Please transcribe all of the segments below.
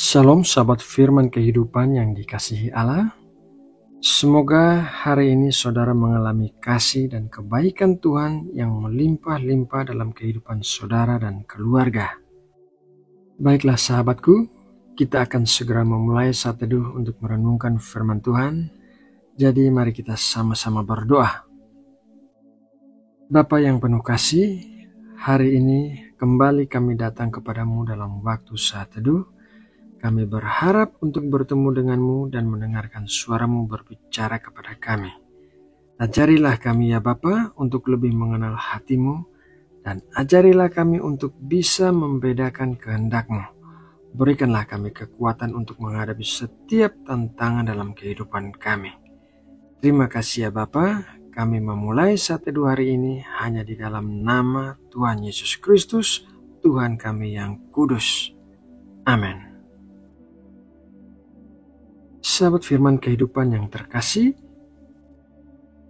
Shalom sahabat firman kehidupan yang dikasihi Allah. Semoga hari ini saudara mengalami kasih dan kebaikan Tuhan yang melimpah-limpah dalam kehidupan saudara dan keluarga. Baiklah sahabatku, kita akan segera memulai saat teduh untuk merenungkan firman Tuhan. Jadi mari kita sama-sama berdoa. Bapa yang penuh kasih, hari ini kembali kami datang kepadamu dalam waktu saat teduh. Kami berharap untuk bertemu denganmu dan mendengarkan suaramu berbicara kepada kami. Ajarilah kami ya Bapa untuk lebih mengenal hatimu, dan ajarilah kami untuk bisa membedakan kehendakmu. Berikanlah kami kekuatan untuk menghadapi setiap tantangan dalam kehidupan kami. Terima kasih ya Bapa, kami memulai saat teduh hari ini hanya di dalam nama Tuhan Yesus Kristus, Tuhan kami yang kudus. Amin. Sahabat firman kehidupan yang terkasih,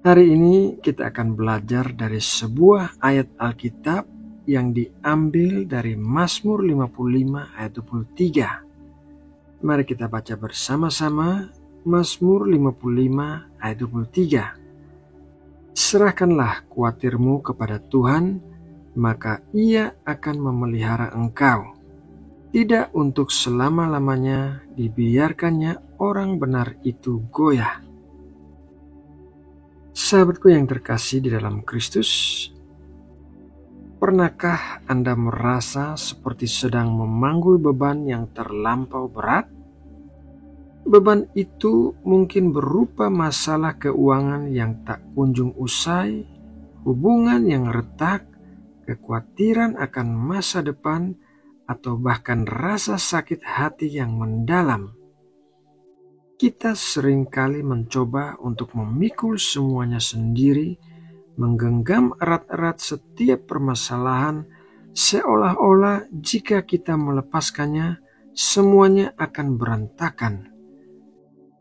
hari ini kita akan belajar dari sebuah ayat Alkitab yang diambil dari Mazmur 55 ayat 23. Mari kita baca bersama-sama Mazmur 55 ayat 23. Serahkanlah kuatirmu kepada Tuhan, maka Ia akan memelihara engkau. Tidak untuk selama-lamanya dibiarkannya orang benar itu goyah. Sahabatku yang terkasih di dalam Kristus, pernahkah Anda merasa seperti sedang memanggul beban yang terlampau berat? Beban itu mungkin berupa masalah keuangan yang tak kunjung usai, hubungan yang retak, kekhawatiran akan masa depan, atau bahkan rasa sakit hati yang mendalam. Kita seringkali mencoba untuk memikul semuanya sendiri, menggenggam erat-erat setiap permasalahan, seolah-olah jika kita melepaskannya, semuanya akan berantakan.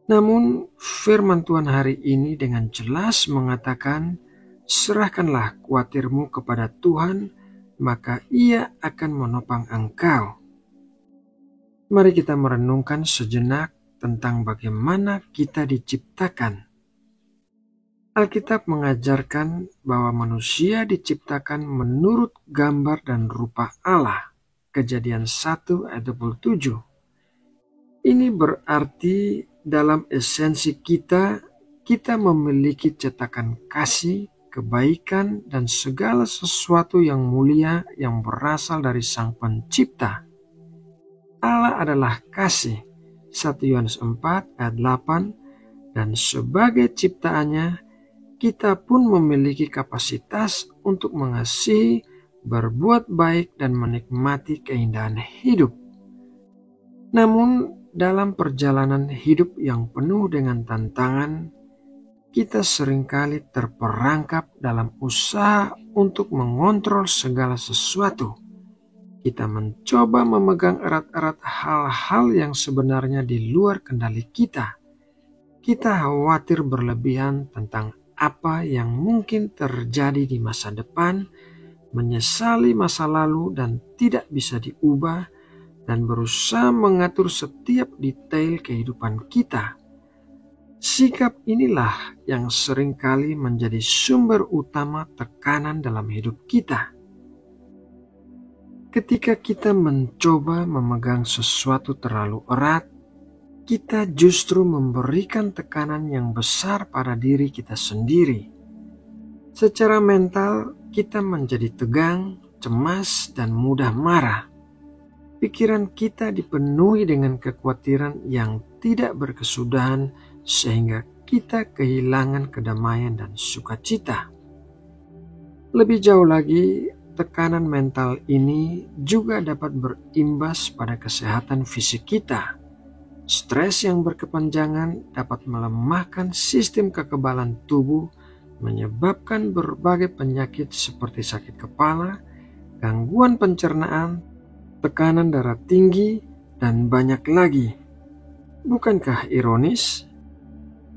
Namun, firman Tuhan hari ini dengan jelas mengatakan, serahkanlah kuatirmu kepada Tuhan, maka Ia akan menopang engkau. Mari kita merenungkan sejenak tentang bagaimana kita diciptakan. Alkitab mengajarkan bahwa manusia diciptakan menurut gambar dan rupa Allah. Kejadian 1 ayat 27. Ini berarti dalam esensi kita memiliki cetakan kasih, kebaikan, dan segala sesuatu yang mulia yang berasal dari Sang Pencipta. Allah adalah kasih, 1 Yohanes 4 ayat 8, dan sebagai ciptaannya, kita pun memiliki kapasitas untuk mengasihi, berbuat baik, dan menikmati keindahan hidup. Namun, dalam perjalanan hidup yang penuh dengan tantangan, kita seringkali terperangkap dalam usaha untuk mengontrol segala sesuatu. Kita mencoba memegang erat-erat hal-hal yang sebenarnya di luar kendali kita. Kita khawatir berlebihan tentang apa yang mungkin terjadi di masa depan, menyesali masa lalu dan tidak bisa diubah, dan berusaha mengatur setiap detail kehidupan kita. Sikap inilah yang seringkali menjadi sumber utama tekanan dalam hidup kita. Ketika kita mencoba memegang sesuatu terlalu erat, kita justru memberikan tekanan yang besar pada diri kita sendiri. Secara mental, kita menjadi tegang, cemas, dan mudah marah. Pikiran kita dipenuhi dengan kekhawatiran yang tidak berkesudahan, sehingga kita kehilangan kedamaian dan sukacita. Lebih jauh lagi, tekanan mental ini juga dapat berimbas pada kesehatan fisik kita. Stres yang berkepanjangan dapat melemahkan sistem kekebalan tubuh, menyebabkan berbagai penyakit seperti sakit kepala, gangguan pencernaan, tekanan darah tinggi, dan banyak lagi. Bukankah ironis?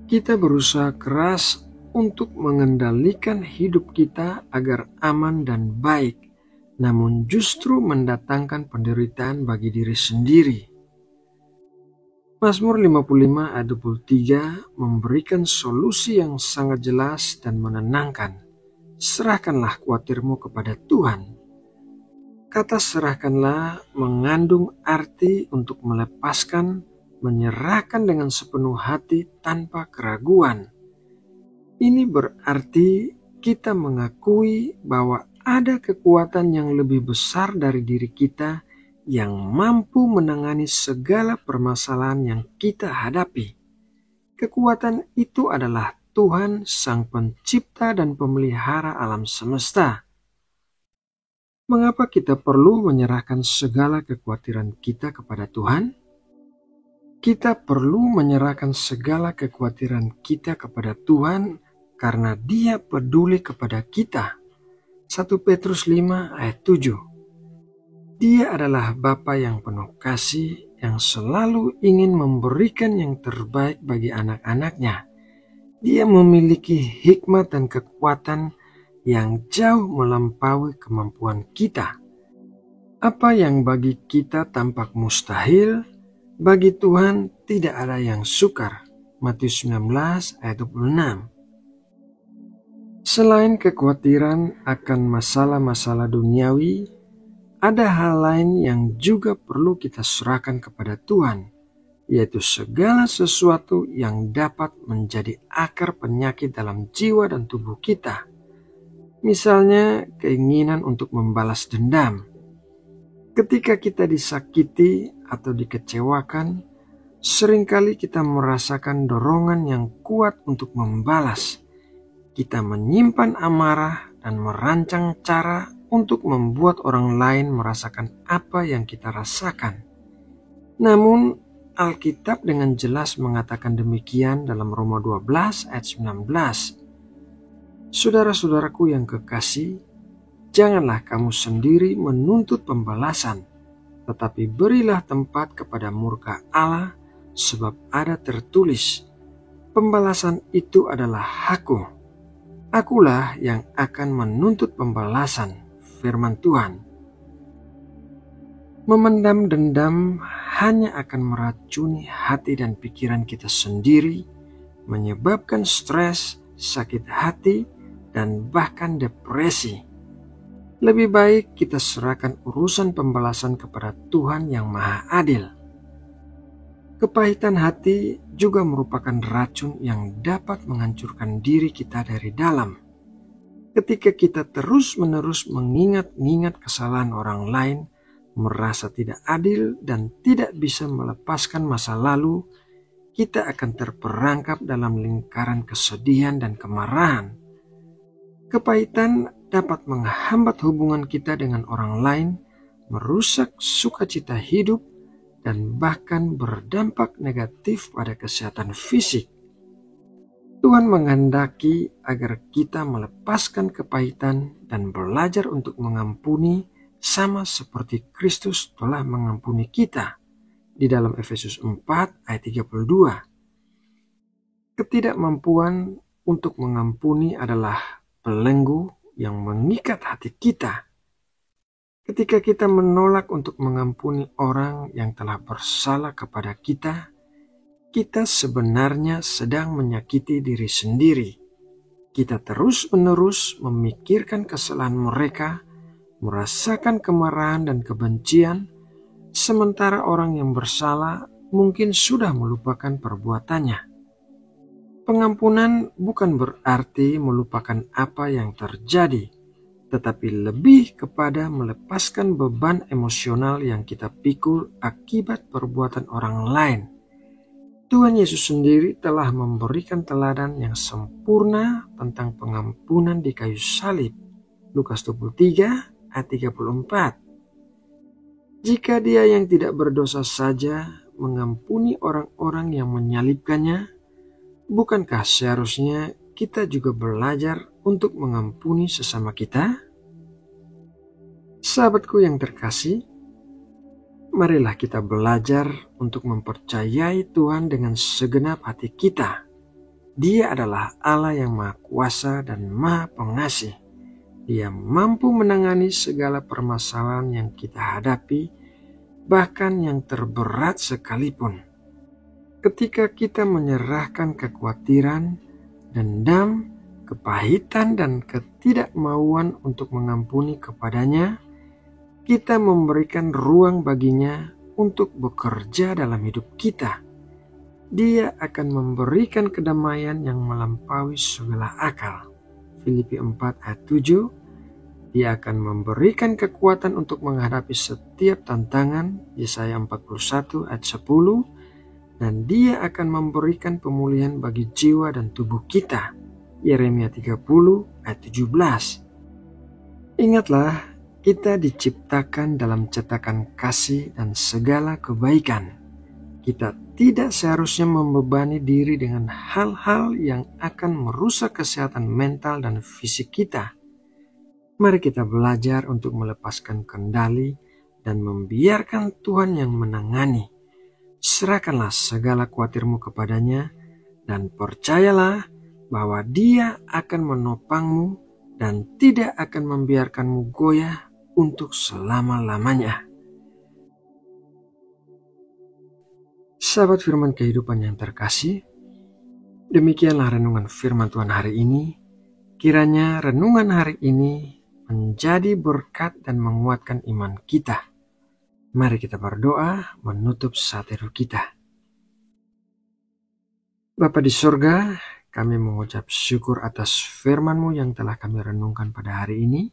Kita berusaha keras untuk mengendalikan hidup kita agar aman dan baik, namun justru mendatangkan penderitaan bagi diri sendiri. Mazmur 55 ayat 23 memberikan solusi yang sangat jelas dan menenangkan. Serahkanlah khawatirmu kepada Tuhan. Kata serahkanlah mengandung arti untuk melepaskan, menyerahkan dengan sepenuh hati tanpa keraguan. Ini berarti kita mengakui bahwa ada kekuatan yang lebih besar dari diri kita yang mampu menangani segala permasalahan yang kita hadapi. Kekuatan itu adalah Tuhan, Sang Pencipta dan Pemelihara alam semesta. Mengapa kita perlu menyerahkan segala kekhawatiran kita kepada Tuhan? Kita perlu menyerahkan segala kekhawatiran kita kepada Tuhan karena Dia peduli kepada kita. 1 Petrus 5 ayat 7. Dia adalah Bapa yang penuh kasih, yang selalu ingin memberikan yang terbaik bagi anak-anaknya. Dia memiliki hikmat dan kekuatan yang jauh melampaui kemampuan kita. Apa yang bagi kita tampak mustahil, bagi Tuhan tidak ada yang sukar. Matius 19 ayat 26. Selain kekhawatiran akan masalah-masalah duniawi, ada hal lain yang juga perlu kita serahkan kepada Tuhan, yaitu segala sesuatu yang dapat menjadi akar penyakit dalam jiwa dan tubuh kita. Misalnya keinginan untuk membalas dendam. Ketika kita disakiti atau dikecewakan, seringkali kita merasakan dorongan yang kuat untuk membalas. Kita menyimpan amarah dan merancang cara untuk membuat orang lain merasakan apa yang kita rasakan. Namun, Alkitab dengan jelas mengatakan demikian dalam Roma 12 ayat 19. Saudara-saudaraku yang kekasih, janganlah kamu sendiri menuntut pembalasan, tetapi berilah tempat kepada murka Allah, sebab ada tertulis, pembalasan itu adalah hakku. Akulah yang akan menuntut pembalasan, firman Tuhan. Memendam dendam hanya akan meracuni hati dan pikiran kita sendiri, menyebabkan stres, sakit hati, dan bahkan depresi. Lebih baik kita serahkan urusan pembalasan kepada Tuhan yang Maha Adil. Kepahitan hati juga merupakan racun yang dapat menghancurkan diri kita dari dalam. Ketika kita terus-menerus mengingat-ingat kesalahan orang lain, merasa tidak adil dan tidak bisa melepaskan masa lalu, kita akan terperangkap dalam lingkaran kesedihan dan kemarahan. Kepahitan dapat menghambat hubungan kita dengan orang lain, merusak sukacita hidup, dan bahkan berdampak negatif pada kesehatan fisik. Tuhan menghendaki agar kita melepaskan kepahitan dan belajar untuk mengampuni sama seperti Kristus telah mengampuni kita di dalam Efesus 4 ayat 32. Ketidakmampuan untuk mengampuni adalah belenggu yang mengikat hati kita. Ketika kita menolak untuk mengampuni orang yang telah bersalah kepada kita, kita sebenarnya sedang menyakiti diri sendiri. Kita terus-menerus memikirkan kesalahan mereka, merasakan kemarahan dan kebencian, sementara orang yang bersalah mungkin sudah melupakan perbuatannya. Pengampunan bukan berarti melupakan apa yang terjadi, tetapi lebih kepada melepaskan beban emosional yang kita pikul akibat perbuatan orang lain. Tuhan Yesus sendiri telah memberikan teladan yang sempurna tentang pengampunan di kayu salib. Lukas 23 ayat 34. Jika Dia yang tidak berdosa saja mengampuni orang-orang yang menyalibkannya, bukankah seharusnya kita juga belajar untuk mengampuni sesama kita? Sahabatku yang terkasih, marilah kita belajar untuk mempercayai Tuhan dengan segenap hati kita. Dia adalah Allah yang Maha Kuasa dan Maha Pengasih. Dia mampu menangani segala permasalahan yang kita hadapi, bahkan yang terberat sekalipun. ketika kita menyerahkan kekhawatiran, dendam, kepahitan, dan ketidakmauan untuk mengampuni kepadanya, kita memberikan ruang baginya untuk bekerja dalam hidup kita. Dia akan memberikan kedamaian yang melampaui segala akal. Filipi 4 ayat 7. Dia akan memberikan kekuatan untuk menghadapi setiap tantangan. Yesaya 41 ayat 10. Dan dia akan memberikan pemulihan bagi jiwa dan tubuh kita. Yeremia 30 ayat 17. Ingatlah, kita diciptakan dalam cetakan kasih dan segala kebaikan. Kita tidak seharusnya membebani diri dengan hal-hal yang akan merusak kesehatan mental dan fisik kita. Mari kita belajar untuk melepaskan kendali dan membiarkan Tuhan yang menangani. Serahkanlah segala khawatirmu kepadanya dan percayalah bahwa Dia akan menopangmu dan tidak akan membiarkanmu goyah untuk selama-lamanya. Sahabat firman kehidupan yang terkasih, demikianlah renungan firman Tuhan hari ini. Kiranya renungan hari ini menjadi berkat dan menguatkan iman kita. Mari kita berdoa menutup saat teduh kita. Bapa di sorga, kami mengucap syukur atas firman-Mu yang telah kami renungkan pada hari ini.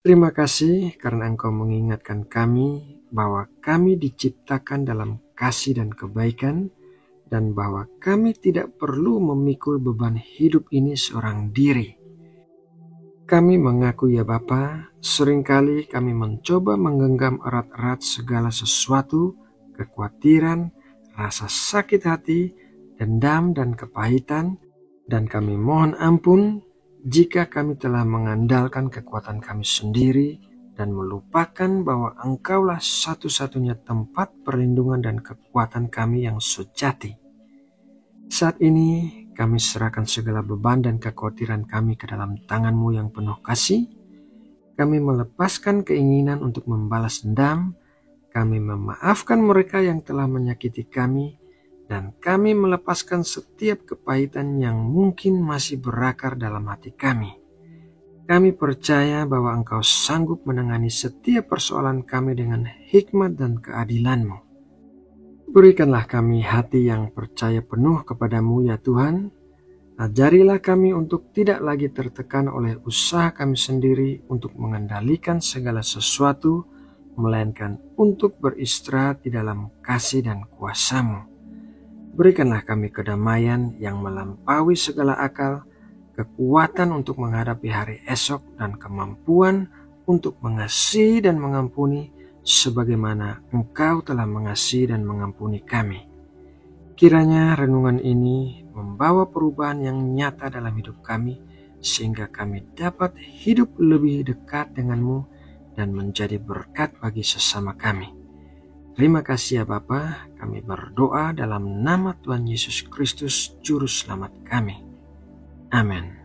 Terima kasih karena Engkau mengingatkan kami bahwa kami diciptakan dalam kasih dan kebaikan, dan bahwa kami tidak perlu memikul beban hidup ini seorang diri. Kami mengaku ya Bapa, seringkali kami mencoba menggenggam erat-erat segala sesuatu, kekhawatiran, rasa sakit hati, dendam dan kepahitan, dan kami mohon ampun jika kami telah mengandalkan kekuatan kami sendiri dan melupakan bahwa Engkaulah satu-satunya tempat perlindungan dan kekuatan kami yang sejati. Saat ini kami serahkan segala beban dan kekhawatiran kami ke dalam tangan-Mu yang penuh kasih. Kami melepaskan keinginan untuk membalas dendam. Kami memaafkan mereka yang telah menyakiti kami. Dan kami melepaskan setiap kepahitan yang mungkin masih berakar dalam hati kami. Kami percaya bahwa Engkau sanggup menangani setiap persoalan kami dengan hikmat dan keadilan-Mu. Berikanlah kami hati yang percaya penuh kepadamu ya Tuhan. Ajarilah kami untuk tidak lagi tertekan oleh usaha kami sendiri untuk mengendalikan segala sesuatu, melainkan untuk beristirahat di dalam kasih dan kuasa-Mu. Berikanlah kami kedamaian yang melampaui segala akal, kekuatan untuk menghadapi hari esok, dan kemampuan untuk mengasihi dan mengampuni sebagaimana Engkau telah mengasihi dan mengampuni kami. Kiranya renungan ini membawa perubahan yang nyata dalam hidup kami, sehingga kami dapat hidup lebih dekat denganmu dan menjadi berkat bagi sesama kami. Terima kasih ya Bapa, kami berdoa dalam nama Tuhan Yesus Kristus, Juru Selamat kami. Amin.